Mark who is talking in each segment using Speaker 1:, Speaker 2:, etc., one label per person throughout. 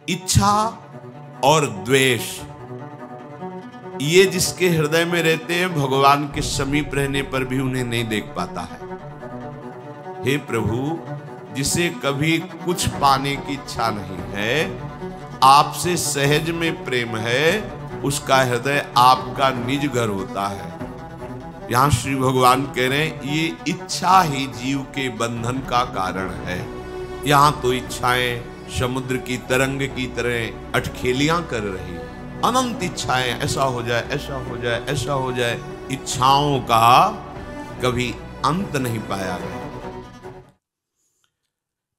Speaker 1: इच्छा और द्वेष ये जिसके हृदय में रहते हैं, भगवान के समीप रहने पर भी उन्हें नहीं देख पाता है। हे प्रभु, जिसे कभी कुछ पाने की इच्छा नहीं है, आपसे सहज में प्रेम है, उसका हृदय आपका निज घर होता है। यहां श्री भगवान कह रहे हैं, ये इच्छा ही जीव के बंधन का कारण है। यहां तो इच्छाएं समुद्र की तरंग की तरह अटखेलियां कर रही है, अनंत इच्छाएं, ऐसा हो जाए, ऐसा हो जाए, ऐसा हो जाए। इच्छाओं का कभी अंत नहीं पाया गया।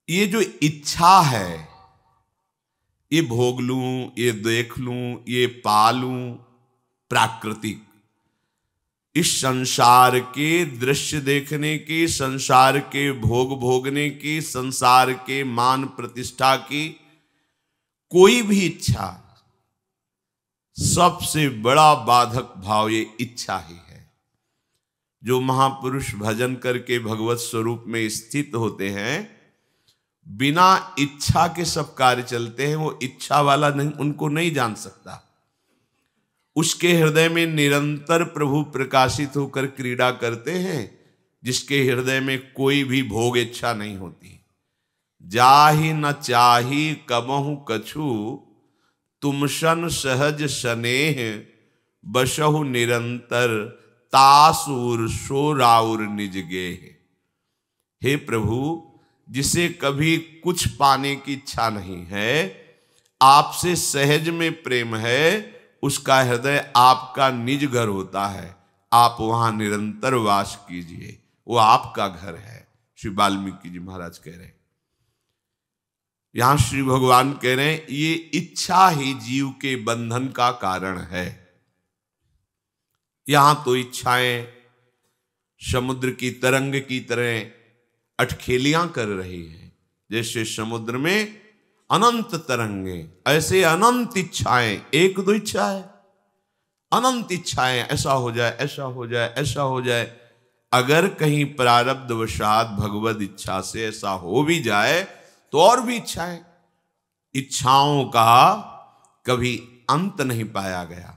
Speaker 1: ये जो इच्छा है, ये भोग लूं, ये देख लूं, ये पालूं, प्राकृतिक, इस संसार के दृश्य देखने की, संसार के भोग भोगने की, संसार के मान प्रतिष्ठा की कोई भी इच्छा, सबसे बड़ा बाधक भाव ये इच्छा ही है। जो महापुरुष भजन करके भगवत स्वरूप में स्थित होते हैं, बिना इच्छा के सब कार्य चलते हैं। वो इच्छा वाला नहीं, उनको नहीं जान सकता। उसके हृदय में निरंतर प्रभु प्रकाशित होकर क्रीड़ा करते हैं, जिसके हृदय में कोई भी भोग इच्छा नहीं होती। जाहि न चाही कबहु कछु, तुमसन सहज स्नेह, बसहु निरंतर तासुर सोराउर निज गेह। हे प्रभु, जिसे कभी कुछ पाने की इच्छा नहीं है, आपसे सहज में प्रेम है, उसका हृदय आपका निज घर होता है। आप वहां निरंतर वास कीजिए, वो आपका घर है। श्री वाल्मीकि जी महाराज कह रहे हैं। यहां श्री भगवान कह रहे हैं, ये इच्छा ही जीव के बंधन का कारण है। यहां तो इच्छाएं समुद्र की तरंग की तरह अटखेलियां कर रही है। जैसे समुद्र में अनंत तरंगे, ऐसे अनंत इच्छाएं, एक दो इच्छा है, अनंत इच्छाएं, ऐसा हो जाए, ऐसा हो जाए, ऐसा हो जाए। अगर कहीं प्रारब्धवशात भगवद इच्छा से ऐसा हो भी जाए तो और भी इच्छाएं, इच्छाओं का कभी अंत नहीं पाया गया।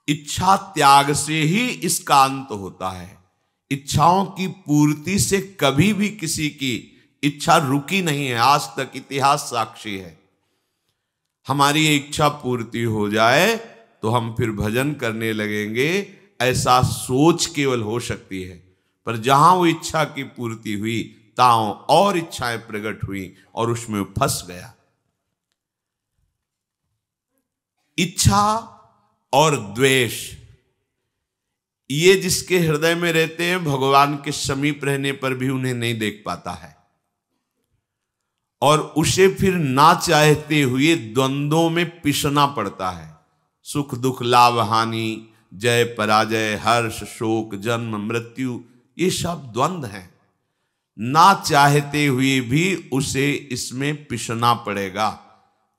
Speaker 1: इच्छा त्याग से ही इसका अंत होता है। इच्छाओं की पूर्ति से कभी भी किसी की इच्छा रुकी नहीं है, आज तक इतिहास साक्षी है। हमारी इच्छा पूर्ति हो जाए तो हम फिर भजन करने लगेंगे, ऐसा सोच केवल हो सकती है। पर जहां वो इच्छा की पूर्ति हुई, ताओं और इच्छाएं प्रकट हुई और उसमें फंस गया। इच्छा और द्वेष ये जिसके हृदय में रहते हैं, भगवान के समीप रहने पर भी उन्हें नहीं देख पाता है, और उसे फिर ना चाहते हुए द्वंद्वों में पिसना पड़ता है। सुख दुख, लाभ हानि, जय पराजय, हर्ष शोक, जन्म मृत्यु, ये सब द्वंद्व हैं। ना चाहते हुए भी उसे इसमें पिसना पड़ेगा।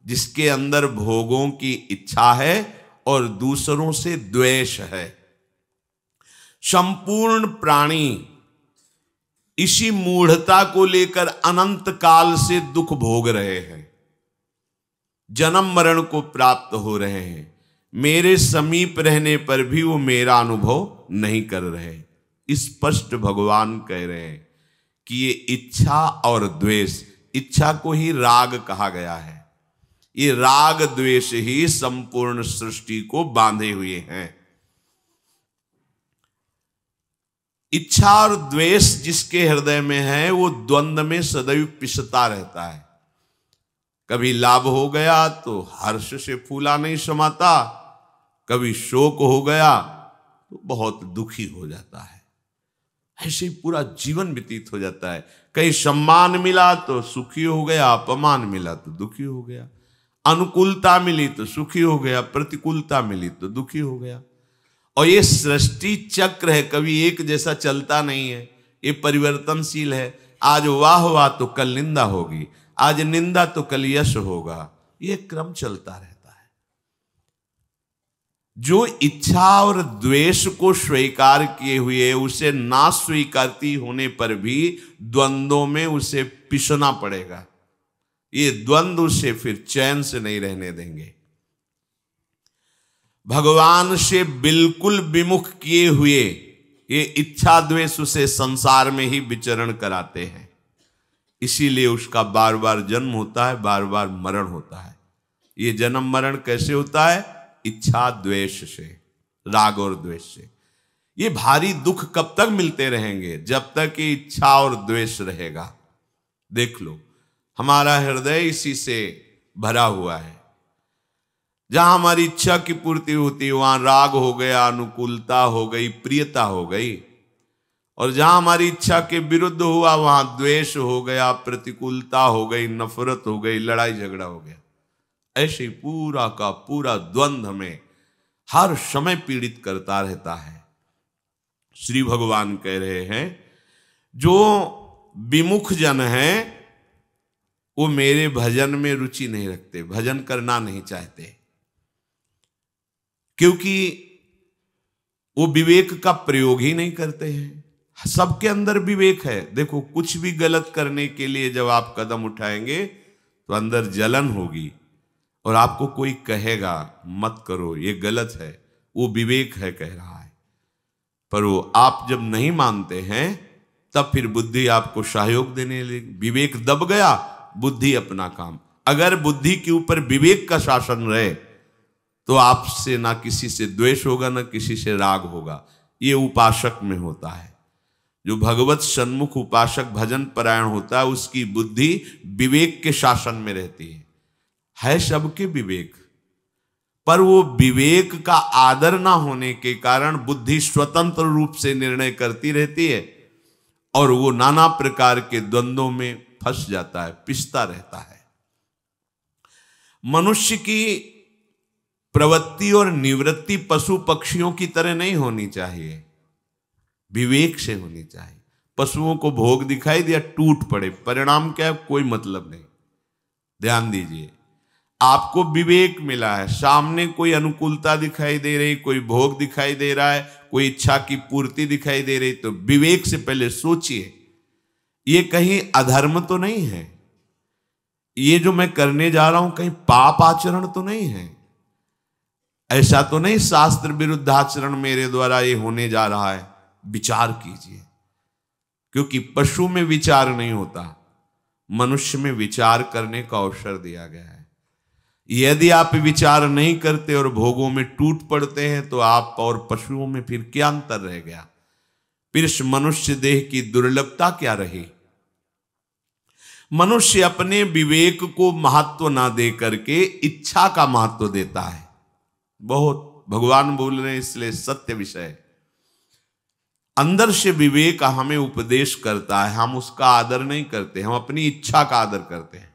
Speaker 1: जिसके अंदर भोगों की इच्छा है और दूसरों से द्वेष है। संपूर्ण प्राणी इसी मूढ़ता को लेकर अनंत काल से दुख भोग रहे हैं, जन्म मरण को प्राप्त हो रहे हैं। मेरे समीप रहने पर भी वो मेरा अनुभव नहीं कर रहे। स्पष्ट भगवान कह रहे हैं कि ये इच्छा और द्वेष, इच्छा को ही राग कहा गया है। ये राग द्वेष ही संपूर्ण सृष्टि को बांधे हुए हैं। इच्छा और द्वेष जिसके हृदय में है, वो द्वंद्व में सदैव पिसता रहता है। कभी लाभ हो गया तो हर्ष से फूला नहीं समाता, कभी शोक हो गया तो बहुत दुखी हो जाता है। ऐसे ही पूरा जीवन व्यतीत हो जाता है। कहीं सम्मान मिला तो सुखी हो गया, अपमान मिला तो दुखी हो गया, अनुकूलता मिली तो सुखी हो गया, प्रतिकूलता मिली तो दुखी हो गया। और ये सृष्टि चक्र है, कभी एक जैसा चलता नहीं है, ये परिवर्तनशील है। आज वाह हुआ तो कल निंदा होगी, आज निंदा तो कल यश होगा, ये क्रम चलता रहता है। जो इच्छा और द्वेष को स्वीकार किए हुए, उसे ना स्वीकारती होने पर भी द्वंद्वों में उसे पिसना पड़ेगा। ये द्वंद्व से फिर चैन से नहीं रहने देंगे। भगवान से बिल्कुल विमुख किए हुए ये इच्छा द्वेष उसे संसार में ही विचरण कराते हैं। इसीलिए उसका बार बार जन्म होता है, बार बार मरण होता है। ये जन्म मरण कैसे होता है? इच्छा द्वेष से, राग और द्वेष से। ये भारी दुख कब तक मिलते रहेंगे? जब तक ये इच्छा और द्वेष रहेगा। देख लो, हमारा हृदय इसी से भरा हुआ है। जहां हमारी इच्छा की पूर्ति होती है वहां राग हो गया, अनुकूलता हो गई, प्रियता हो गई। और जहां हमारी इच्छा के विरुद्ध हुआ वहां द्वेष हो गया, प्रतिकूलता हो गई, नफरत हो गई, लड़ाई झगड़ा हो गया। ऐसे पूरा का पूरा द्वंद्व हमें हर समय पीड़ित करता रहता है। श्री भगवान कह रहे हैं जो विमुख जन हैं वो मेरे भजन में रुचि नहीं रखते, भजन करना नहीं चाहते, क्योंकि वो विवेक का प्रयोग ही नहीं करते हैं। सबके अंदर विवेक है। देखो, कुछ भी गलत करने के लिए जब आप कदम उठाएंगे तो अंदर जलन होगी और आपको कोई कहेगा मत करो, ये गलत है, वो विवेक है कह रहा है। पर वो आप जब नहीं मानते हैं तब फिर बुद्धि आपको सहयोग देने लगी। विवेक दब गया, बुद्धि अपना काम। अगर बुद्धि के ऊपर विवेक का शासन रहे तो आपसे ना किसी से द्वेष होगा, ना किसी से राग होगा। ये उपासक में होता है। जो भगवत सन्मुख उपासक भजन परायण होता है उसकी बुद्धि विवेक के शासन में रहती है सबके विवेक, पर वो विवेक का आदर ना होने के कारण बुद्धि स्वतंत्र रूप से निर्णय करती रहती है और वो नाना प्रकार के द्वंद्वों में फंस जाता है, पिसता रहता है। मनुष्य की प्रवृत्ति और निवृत्ति पशु पक्षियों की तरह नहीं होनी चाहिए, विवेक से होनी चाहिए। पशुओं को भोग दिखाई दिया, टूट पड़े, परिणाम क्या है? कोई मतलब नहीं। ध्यान दीजिए, आपको विवेक मिला है, सामने कोई अनुकूलता दिखाई दे रही, कोई भोग दिखाई दे रहा है, कोई इच्छा की पूर्ति दिखाई दे रही, तो विवेक से पहले सोचिए ये कहीं अधर्म तो नहीं है, ये जो मैं करने जा रहा हूं कहीं पाप आचरण तो नहीं है, ऐसा तो नहीं शास्त्र विरुद्ध आचरण मेरे द्वारा ये होने जा रहा है। विचार कीजिए, क्योंकि पशु में विचार नहीं होता, मनुष्य में विचार करने का अवसर दिया गया है। यदि आप विचार नहीं करते और भोगों में टूट पड़ते हैं तो आप और पशुओं में फिर क्या अंतर रह गया? फिर इस मनुष्य देह की दुर्लभता क्या रही? मनुष्य अपने विवेक को महत्व ना दे करके इच्छा का महत्व देता है। बहुत भगवान बोल रहे हैं, इसलिए सत्य विषय। अंदर से विवेक हमें उपदेश करता है, हम उसका आदर नहीं करते, हम अपनी इच्छा का आदर करते हैं।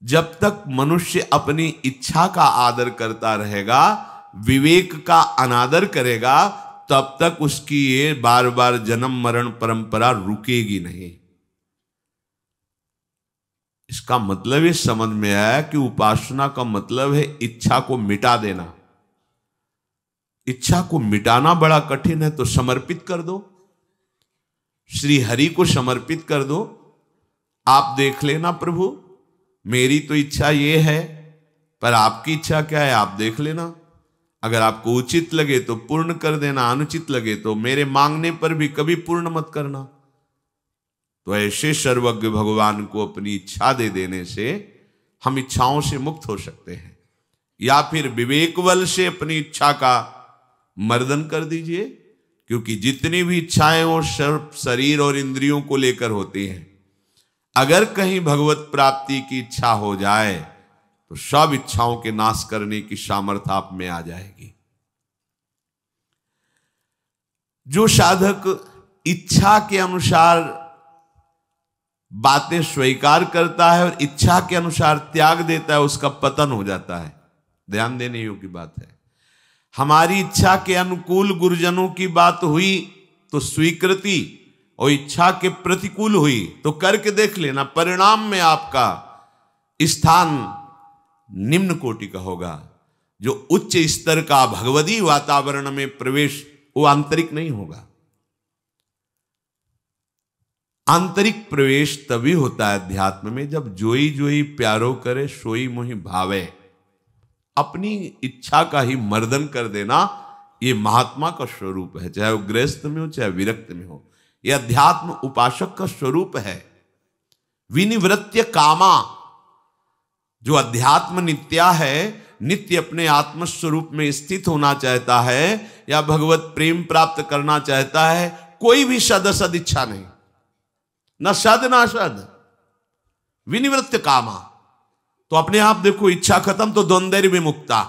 Speaker 1: जब तक मनुष्य अपनी इच्छा का आदर करता रहेगा, विवेक का अनादर करेगा, तब तक उसकी ये बार बार जन्म मरण परंपरा रुकेगी नहीं। इसका मतलब ये समझ में आया कि उपासना का मतलब है इच्छा को मिटा देना। इच्छा को मिटाना बड़ा कठिन है, तो समर्पित कर दो, श्री हरि को समर्पित कर दो। आप देख लेना प्रभु, मेरी तो इच्छा ये है, पर आपकी इच्छा क्या है आप देख लेना। अगर आपको उचित लगे तो पूर्ण कर देना, अनुचित लगे तो मेरे मांगने पर भी कभी पूर्ण मत करना। तो ऐसे सर्वज्ञ भगवान को अपनी इच्छा दे देने से हम इच्छाओं से मुक्त हो सकते हैं। या फिर विवेक बल से अपनी इच्छा का मर्दन कर दीजिए, क्योंकि जितनी भी इच्छाएं वो शरीर और इंद्रियों को लेकर होती हैं। अगर कहीं भगवत प्राप्ति की इच्छा हो जाए तो सब इच्छाओं के नाश करने की सामर्थ्य आप में आ जाएगी। जो साधक इच्छा के अनुसार बातें स्वीकार करता है और इच्छा के अनुसार त्याग देता है, उसका पतन हो जाता है। ध्यान देने योग्य बात है। हमारी इच्छा के अनुकूल गुरुजनों की बात हुई तो स्वीकृति, और इच्छा के प्रतिकूल हुई तो करके देख लेना, परिणाम में आपका स्थान निम्न कोटि का होगा। जो उच्च स्तर का भगवदी वातावरण में प्रवेश वो आंतरिक नहीं होगा। आंतरिक प्रवेश तभी होता है अध्यात्म में जब जोई जोई प्यारो करे सोई मोहि भावे। अपनी इच्छा का ही मर्दन कर देना ये महात्मा का स्वरूप है, चाहे वो गृहस्थ में हो चाहे विरक्त में हो। यह अध्यात्म उपासक का स्वरूप है। विनिवृत्य कामा, जो अध्यात्म नित्या है, नित्य अपने आत्म स्वरूप में स्थित होना चाहता है या भगवत प्रेम प्राप्त करना चाहता है, कोई भी सद असद इच्छा नहीं, न सद ना सद, विनिवृत्त कामा। तो अपने आप देखो, इच्छा खत्म तो द्वंद्व विमुक्ता,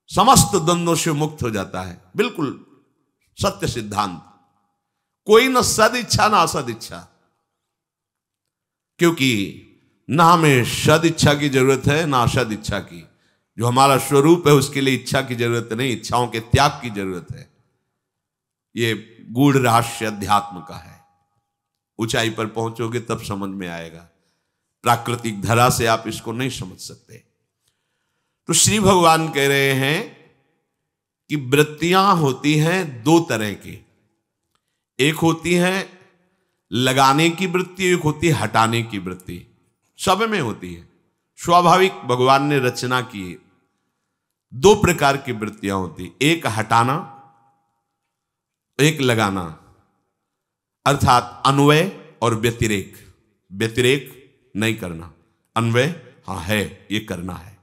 Speaker 1: समस्त द्वंद्वों से मुक्त हो जाता है। बिल्कुल सत्य सिद्धांत। कोई न सद इच्छा ना असद इच्छा, क्योंकि ना हमें सद इच्छा की जरूरत है ना असद इच्छा की। जो हमारा स्वरूप है उसके लिए इच्छा की जरूरत नहीं, इच्छाओं के त्याग की जरूरत है। ये गूढ़ रहस्य अध्यात्म का है। ऊंचाई पर पहुंचोगे तब समझ में आएगा, प्राकृतिक धरा से आप इसको नहीं समझ सकते। तो श्री भगवान कह रहे हैं कि वृत्तियां होती हैं दो तरह की, एक होती है लगाने की वृत्ति, एक होती है हटाने की वृत्ति। सब में होती है, स्वाभाविक भगवान ने रचना की। दो प्रकार की वृत्तियां होती, एक हटाना, एक लगाना, अर्थात अन्वय और व्यतिरेक। व्यतिरेक नहीं करना, अन्वय हाँ है, ये करना है।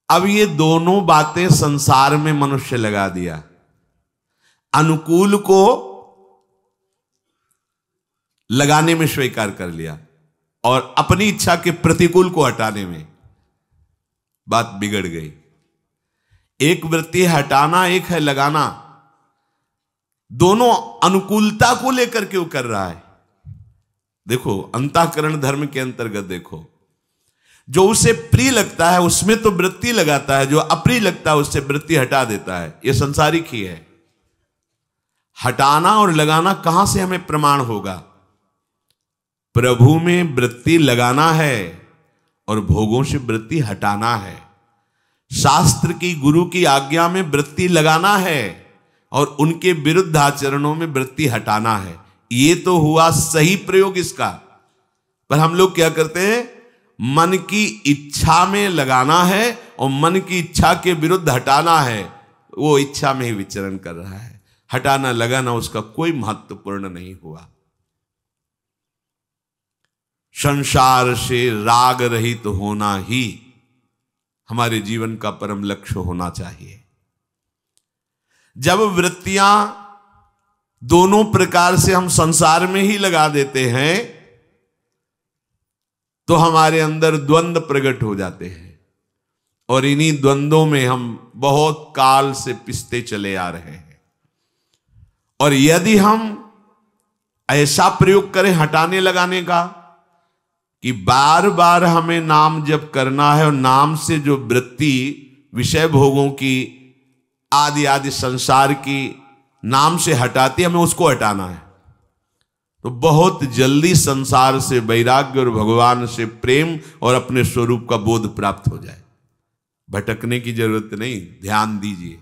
Speaker 1: अब ये दोनों बातें संसार में मनुष्य लगा दिया। अनुकूल को लगाने में स्वीकार कर लिया और अपनी इच्छा के प्रतिकूल को हटाने में बात बिगड़ गई। एक वृत्ति है हटाना, एक है लगाना। दोनों अनुकूलता को लेकर के वो कर रहा है। देखो अंतःकरण धर्म के अंतर्गत देखो, जो उसे प्रिय लगता है उसमें तो वृत्ति लगाता है, जो अप्रिय लगता है उससे वृत्ति हटा देता है। यह संसारिक ही है। हटाना और लगाना कहां से हमें प्रमाण होगा? प्रभु में वृत्ति लगाना है और भोगों से वृत्ति हटाना है। शास्त्र की गुरु की आज्ञा में वृत्ति लगाना है और उनके विरुद्ध आचरणों में वृत्ति हटाना है। ये तो हुआ सही प्रयोग इसका। पर हम लोग क्या करते हैं, मन की इच्छा में लगाना है और मन की इच्छा के विरुद्ध हटाना है। वो इच्छा में ही विचरण कर रहा है। हटाना लगाना उसका कोई महत्वपूर्ण नहीं हुआ। संसार से राग रहित होना ही हमारे जीवन का परम लक्ष्य होना चाहिए। जब वृत्तियां दोनों प्रकार से हम संसार में ही लगा देते हैं तो हमारे अंदर द्वंद्व प्रकट हो जाते हैं और इन्हीं द्वंद्वों में हम बहुत काल से पिसते चले आ रहे हैं। और यदि हम ऐसा प्रयोग करें हटाने लगाने का कि बार बार हमें नाम जप करना है और नाम से जो वृत्ति विषय भोगों की आदि आदि संसार की नाम से हटाती है, हमें उसको हटाना है, तो बहुत जल्दी संसार से वैराग्य और भगवान से प्रेम और अपने स्वरूप का बोध प्राप्त हो जाए। भटकने की जरूरत नहीं, ध्यान दीजिए।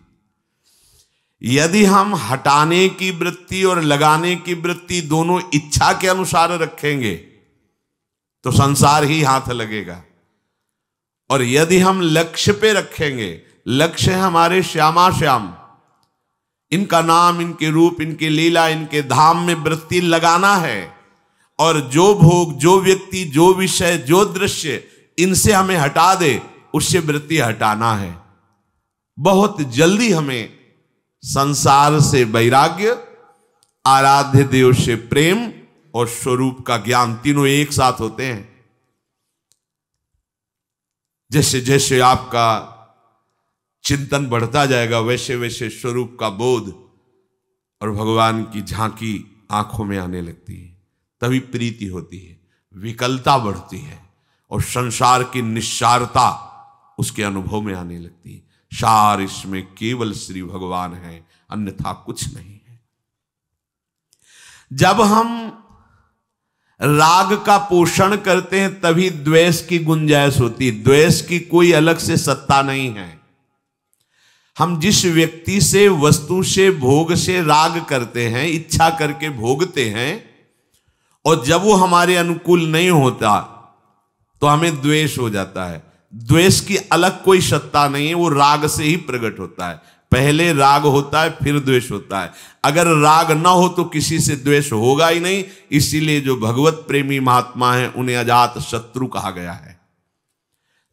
Speaker 1: यदि हम हटाने की वृत्ति और लगाने की वृत्ति दोनों इच्छा के अनुसार रखेंगे तो संसार ही हाथ लगेगा। और यदि हम लक्ष्य पे रखेंगे, लक्ष्य है हमारे श्यामा श्याम, इनका नाम, इनके रूप, इनकी लीला, इनके धाम में वृत्ति लगाना है और जो भोग, जो व्यक्ति, जो विषय, जो दृश्य इनसे हमें हटा दे उससे वृत्ति हटाना है। बहुत जल्दी हमें संसार से वैराग्य, आराध्य देव से प्रेम और स्वरूप का ज्ञान, तीनों एक साथ होते हैं। जैसे जैसे आपका चिंतन बढ़ता जाएगा वैसे वैसे स्वरूप का बोध और भगवान की झांकी आंखों में आने लगती है। तभी प्रीति होती है, विकलता बढ़ती है और संसार की निस्सारता उसके अनुभव में आने लगती है। सार इसमें केवल श्री भगवान है, अन्यथा कुछ नहीं है। जब हम राग का पोषण करते हैं तभी द्वेष की गुंजाइश होती है। द्वेष की कोई अलग से सत्ता नहीं है। हम जिस व्यक्ति से, वस्तु से, भोग से राग करते हैं, इच्छा करके भोगते हैं, और जब वो हमारे अनुकूल नहीं होता तो हमें द्वेष हो जाता है। द्वेष की अलग कोई सत्ता नहीं है, वो राग से ही प्रकट होता है। पहले राग होता है, फिर द्वेष होता है। अगर राग ना हो तो किसी से द्वेष होगा ही नहीं। इसीलिए जो भगवत प्रेमी महात्मा हैं उन्हें अजात शत्रु कहा गया है।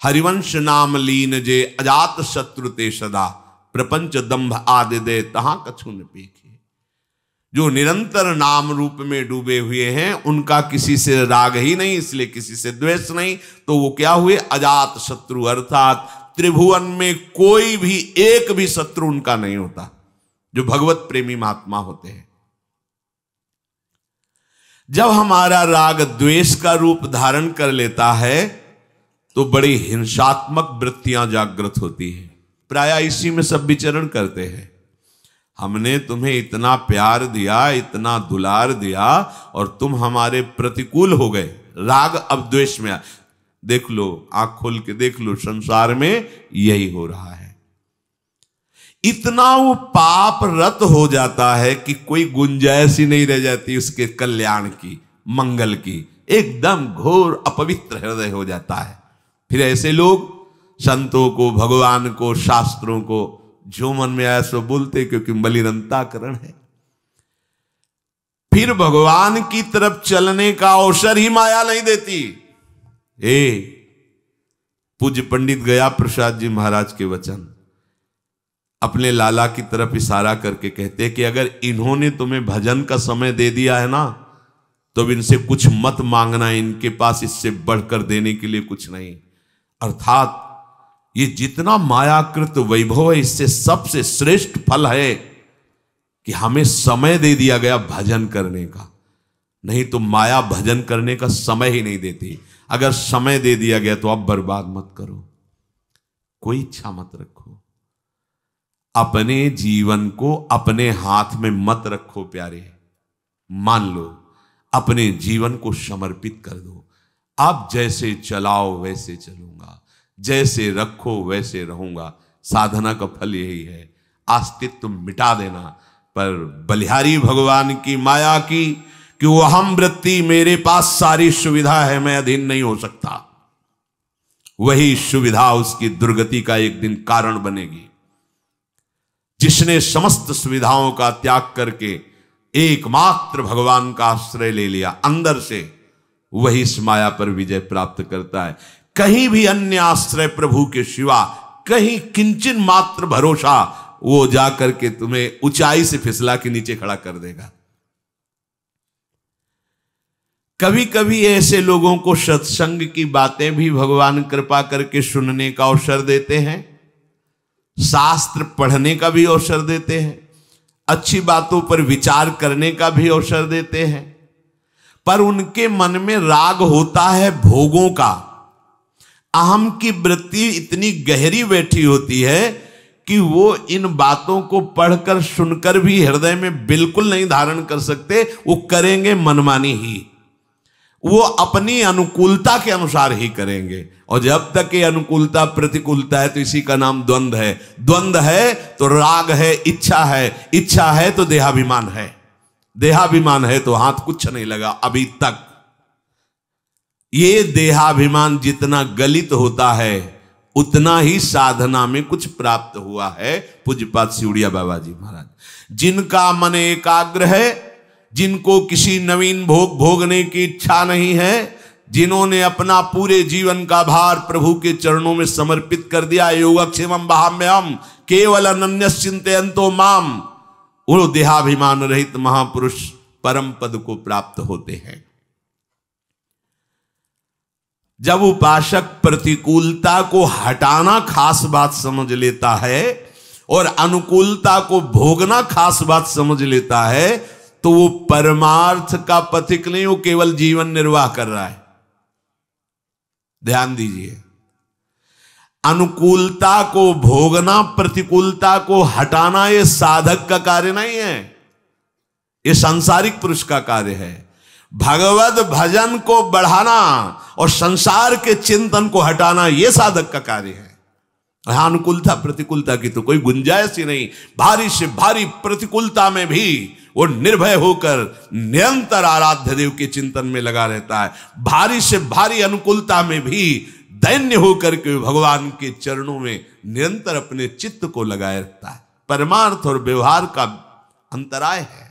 Speaker 1: हरिवंश नाम लीन जे अजात शत्रु ते सदा, प्रपंच दंभ आदि दे तहां कछु न पेखे। जो निरंतर नाम रूप में डूबे हुए हैं उनका किसी से राग ही नहीं, इसलिए किसी से द्वेष नहीं, तो वो क्या हुए? अजात शत्रु। अर्थात त्रिभुवन में कोई भी एक भी शत्रु उनका नहीं होता, जो भगवत प्रेमी महात्मा होते हैं। जब हमारा राग द्वेष का रूप धारण कर लेता है तो बड़ी हिंसात्मक वृत्तियां जागृत होती हैं। प्रायः इसी में सब विचरण करते हैं। हमने तुम्हें इतना प्यार दिया, इतना दुलार दिया, और तुम हमारे प्रतिकूल हो गए। राग अब द्वेष में देख लो, आंख खोल के देख लो, संसार में यही हो रहा है। इतना वो पाप रत हो जाता है कि कोई गुंजाइश ही नहीं रह जाती उसके कल्याण की, मंगल की। एकदम घोर अपवित्र हृदय हो जाता है। फिर ऐसे लोग संतों को, भगवान को, शास्त्रों को जो मन में आया सो बोलते, क्योंकि बलिरंताकरण है। फिर भगवान की तरफ चलने का अवसर ही माया नहीं देती। पूज्य पंडित गया प्रसाद जी महाराज के वचन अपने लाला की तरफ इशारा करके कहते कि अगर इन्होंने तुम्हें भजन का समय दे दिया है ना, तो अब इनसे कुछ मत मांगना, इनके पास इससे बढ़कर देने के लिए कुछ नहीं। अर्थात ये जितना मायाकृत वैभव है, इससे सबसे श्रेष्ठ फल है कि हमें समय दे दिया गया भजन करने का। नहीं तो माया भजन करने का समय ही नहीं देती। अगर समय दे दिया गया तो अब बर्बाद मत करो, कोई इच्छा मत रखो, अपने जीवन को अपने हाथ में मत रखो प्यारे। मान लो, अपने जीवन को समर्पित कर दो। आप जैसे चलाओ वैसे चलूंगा, जैसे रखो वैसे रहूंगा। साधना का फल यही है, अस्तित्व मिटा देना। पर बलिहारी भगवान की माया की कि वो अहम वृत्ति, मेरे पास सारी सुविधा है, मैं अधीन नहीं हो सकता, वही सुविधा उसकी दुर्गति का एक दिन कारण बनेगी। जिसने समस्त सुविधाओं का त्याग करके एकमात्र भगवान का आश्रय ले लिया अंदर से, वही इस माया पर विजय प्राप्त करता है। कहीं भी अन्य आश्रय प्रभु के सिवा, कहीं किंचन मात्र भरोसा, वो जाकर के तुम्हें ऊंचाई से फिसला के नीचे खड़ा कर देगा। कभी कभी ऐसे लोगों को सत्संग की बातें भी भगवान कृपा करके सुनने का अवसर देते हैं, शास्त्र पढ़ने का भी अवसर देते हैं, अच्छी बातों पर विचार करने का भी अवसर देते हैं। पर उनके मन में राग होता है भोगों का। अहम की वृत्ति इतनी गहरी बैठी होती है कि वो इन बातों को पढ़कर सुनकर भी हृदय में बिल्कुल नहीं धारण कर सकते। वो करेंगे मनमानी ही, वो अपनी अनुकूलता के अनुसार ही करेंगे। और जब तक ये अनुकूलता प्रतिकूलता है तो इसी का नाम द्वंद्व है। द्वंद्व है तो राग है, इच्छा है, इच्छा है तो देहाभिमान है, देहाभिमान है तो हाथ कुछ नहीं लगा अभी तक। ये देहाभिमान जितना गलित होता है उतना ही साधना में कुछ प्राप्त हुआ है। पूज्यपाद सिउड़िया बाबा जी महाराज, जिनका मन एकाग्र है, जिनको किसी नवीन भोग भोगने की इच्छा नहीं है, जिन्होंने अपना पूरे जीवन का भार प्रभु के चरणों में समर्पित कर दिया, योगक्षेमं वहाम्यहम् केवल अनन्यश्चिन्तयन्तो माम, वो देहाभिमान रहित महापुरुष परम पद को प्राप्त होते हैं। जब उपासक प्रतिकूलता को हटाना खास बात समझ लेता है और अनुकूलता को भोगना खास बात समझ लेता है, तो वो परमार्थ का पथिक नहीं, वो केवल जीवन निर्वाह कर रहा है। ध्यान दीजिए, अनुकूलता को भोगना, प्रतिकूलता को हटाना, ये साधक का कार्य नहीं है, ये सांसारिक पुरुष का कार्य है। भगवत भजन को बढ़ाना और संसार के चिंतन को हटाना, यह साधक का कार्य है। अनुकूलता प्रतिकूलता की तो कोई गुंजाइश ही नहीं। भारी से भारी प्रतिकूलता में भी वो निर्भय होकर निरंतर आराध्य देव के चिंतन में लगा रहता है। भारी से भारी अनुकूलता में भी दैन्य होकर के भगवान के चरणों में निरंतर अपने चित्त को लगाए रखता है। परमार्थ और व्यवहार का अंतराय है।